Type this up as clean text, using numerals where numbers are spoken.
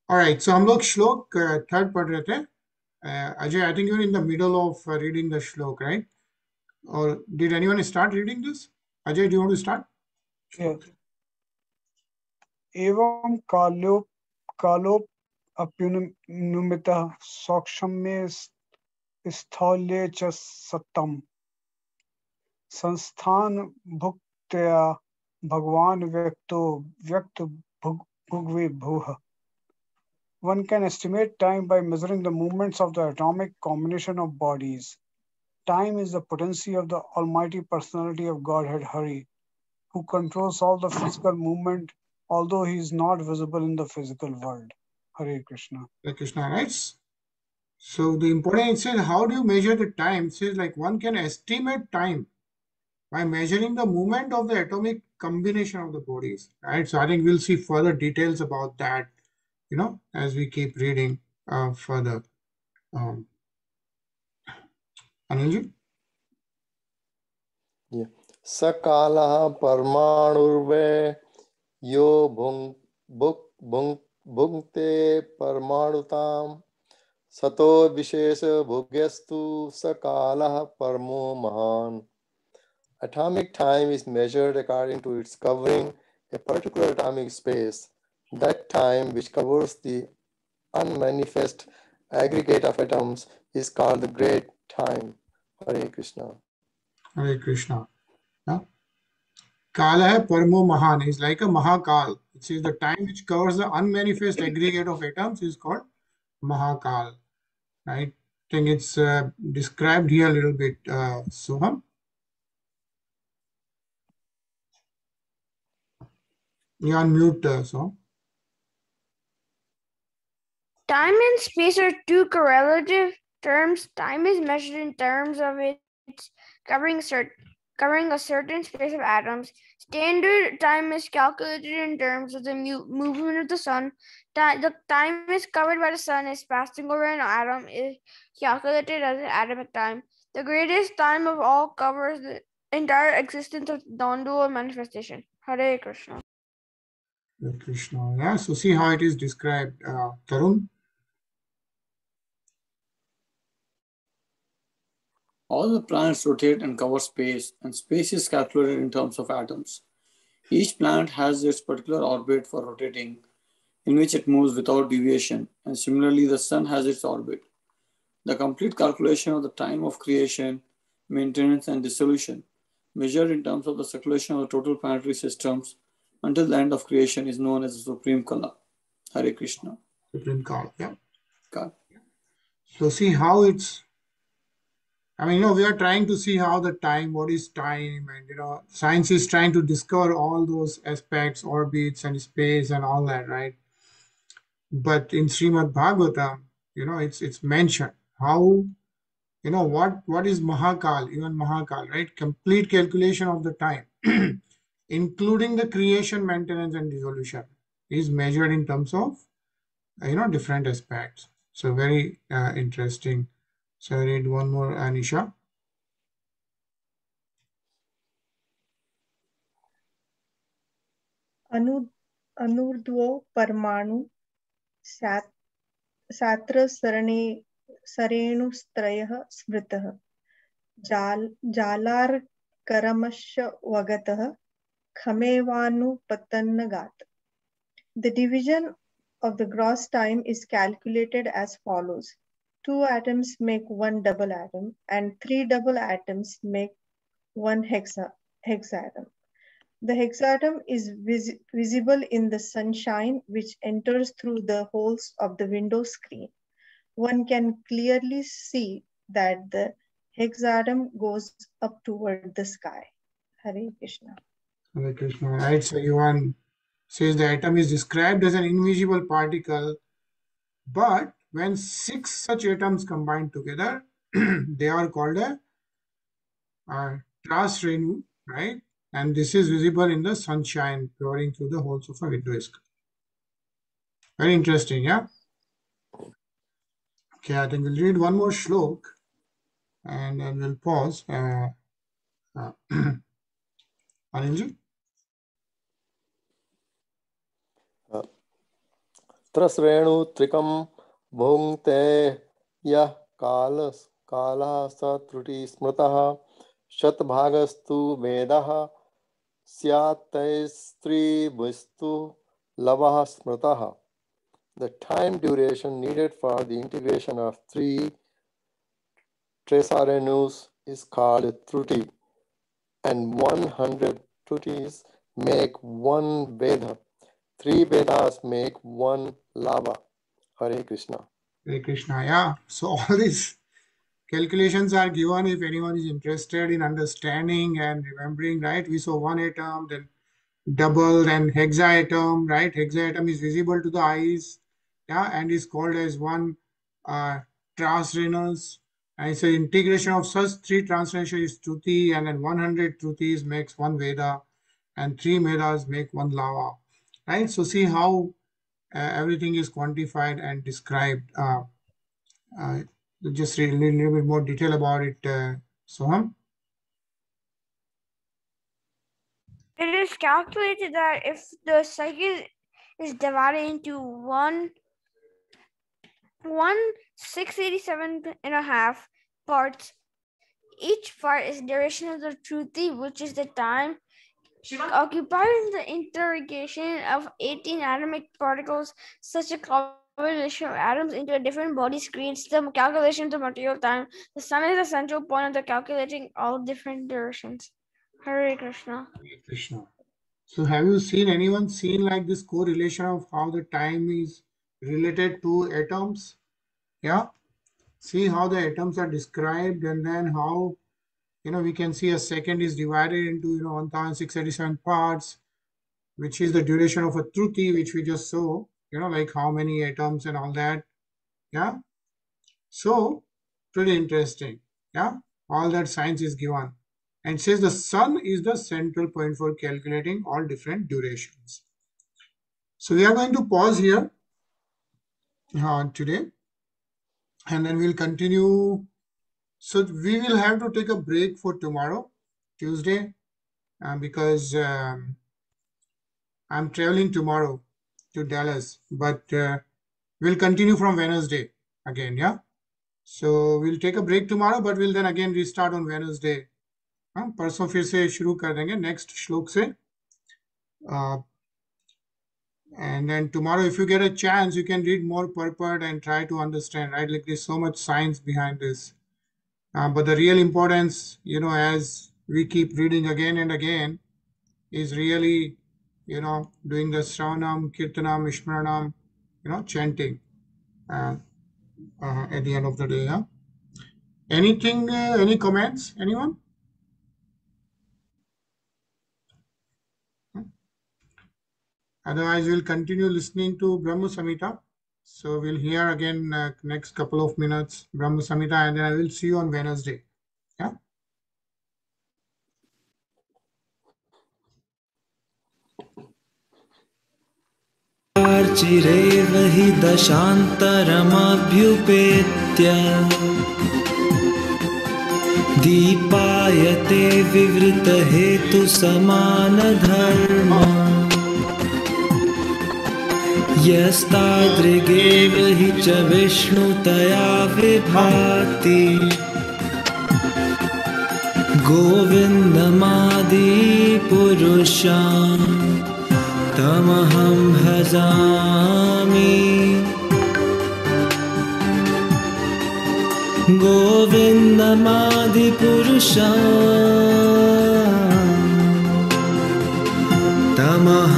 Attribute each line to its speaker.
Speaker 1: All right, so हम लोग श्लोक थर्ड पढ़ रहे थे. Ajay, I think you're in the middle of reading the shlok, right? Or did anyone start reading this? Ajay, do you want to start?
Speaker 2: Yes. एवं कालोप अप्युन्मितः सौक्ष्म्ये स्थौल्ये च सत्तम संस्थान भुक्त्या भगवान व्यक्त भुग्वे भूः. One can estimate time by measuring the movements of the atomic combination of bodies. Time is the potency of the Almighty Personality of Godhead Hari, who controls all the physical movement, although he is not visible in the physical world. Hare Krishna.
Speaker 1: Hare Krishna, right? So the important it says, how do you measure the time? It says like one can estimate time by measuring the movement of the atomic combination of the bodies, right? So I think we'll see further details about that, as we keep reading further. Anilji?
Speaker 3: Yeah. Sakala parmanurve yo bhungte parmanutam sato vishesha bhugyastu sakala parmo mahan. Atomic time is measured according to its covering a particular atomic space. That time which covers the unmanifest aggregate of atoms is called the great time. Hare Krishna.
Speaker 1: Hare Krishna. Yeah. Kala hai parmo mahan is like a mahakal. It says the time which covers the unmanifest aggregate of atoms is called mahakal, right? I think it's described here a little bit. Soham? You're on mute, Soham.
Speaker 4: Time and space are two correlative terms. Time is measured in terms of its covering a certain space of atoms. Standard time is calculated in terms of the movement of the sun. The time is covered by the sun is passing over an atom is calculated as an atomic time. The greatest time of all covers the entire existence of non-dual manifestation. Hare Krishna.
Speaker 1: Hare Krishna. Yeah, so see how it is described. Tarun?
Speaker 5: All the planets rotate and cover space, and space is calculated in terms of atoms. Each planet has its particular orbit for rotating, in which it moves without deviation, and similarly the sun has its orbit. The complete calculation of the time of creation, maintenance, and dissolution, measured in terms of the circulation of the total planetary systems until the end of creation, is known as the Supreme Kala. Hare Krishna.
Speaker 1: Supreme Kala, yeah.
Speaker 5: God.
Speaker 1: So see how it's, we are trying to see how the time, what is time, and, science is trying to discover all those aspects, orbits and space and all that, right? But in Srimad Bhagavatam, it's mentioned how, what is Mahakal, even Mahakal, right? Complete calculation of the time, including the creation, maintenance, and dissolution, is measured in terms of, different aspects. So very interesting. So I read one more, Anisha.
Speaker 6: अनुर्ध्वो परमाणु Sartre सरेणुस्त्रयः स्मृतः जालार्करमश्वगतः खमेवानुपतन्नगात्. The division of the gross time is calculated as follows. 2 atoms make one double atom and 3 double atoms make one hexatom. The hexatom is visible in the sunshine which enters through the holes of the window screen. One can clearly see that the hexatom goes up toward the sky. Hare Krishna.
Speaker 1: Hare Krishna. Right. So Yuan says the atom is described as an invisible particle, but when 6 such atoms combine together, they are called a Trasrenu, right? And this is visible in the sunshine pouring through the holes of a window screen. Very interesting, yeah? Okay, I think we'll read one more shlok and then we'll pause. Anilji?
Speaker 3: त्रस्रेणुत्रिकं भुङ्क्ते यः कालः स त्रुटि स्मृतः शतभागस्तु वेदः स्यात्तैस्त्रिभुस्तु लवः स्मृतः. The time duration needed for the integration of 3 Trasarenus is called Truti, and 100 Trutis make 1 Veda. 3 Vedas make 1 Lava. Hare Krishna.
Speaker 1: Hare Krishna. Yeah. So all these calculations are given if anyone is interested in understanding and remembering, right? We saw 1 atom, then double, then hexaatom, right? Hexaatom is visible to the eyes, yeah, and is called as 1 Trasrenus. And it's an integration of such 3 translations is Truti, and then 100 Trutis makes 1 Veda, and 3 Vedas make 1 Lava, right? So see how everything is quantified and described. Just read a little bit more detail about it, Soham.
Speaker 4: It is calculated that if the cycle is divided into 687.5 parts, each part is duration of the Truti, which is the time occupied in the integration of 18 atomic particles. Such a combination of atoms into a different bodies creates the calculation of the material time. The sun is the central point of the calculating all different durations. Hare Krishna.
Speaker 1: Hare Krishna. So have you seen anyone seen like this correlation of how the time is related to atoms? Yeah. See how the atoms are described, and then how, we can see a second is divided into, 1687 parts, which is the duration of a Truti, which we just saw, like how many atoms and all that. Yeah. So pretty interesting. Yeah. All that science is given. And says the sun is the central point for calculating all different durations. So we are going to pause here today, and then we'll continue. So we will have to take a break for tomorrow, Tuesday, because I'm traveling tomorrow to Dallas, but we'll continue from Wednesday again, yeah? So we'll take a break tomorrow, but we'll then again restart on Wednesday. परसों फिर से शुरू कर देंगे next श्लोक से. And then tomorrow, if you get a chance, you can read more purport and try to understand, right? Like there's so much science behind this. But the real importance, as we keep reading again and again, is really, doing the Shravanam, Kirtanam, Ishmaranam, chanting at the end of the day. Yeah? Anything, any comments, anyone? Otherwise, we'll continue listening to Brahma Samhita. So we'll hear again next couple of minutes Brahma Samhita, and then I will see you on Wednesday. Yeah.
Speaker 7: चिरेव हि दशान्तरमभ्युपेत्य दीपायते विवृतहेतुसमानधर्मा यस्तादृगेव हि च विष्णुतया विभाति गोविन्दमादिपुरुषं तमहं भजामि गोविन्दमादिपुरुषं तमहं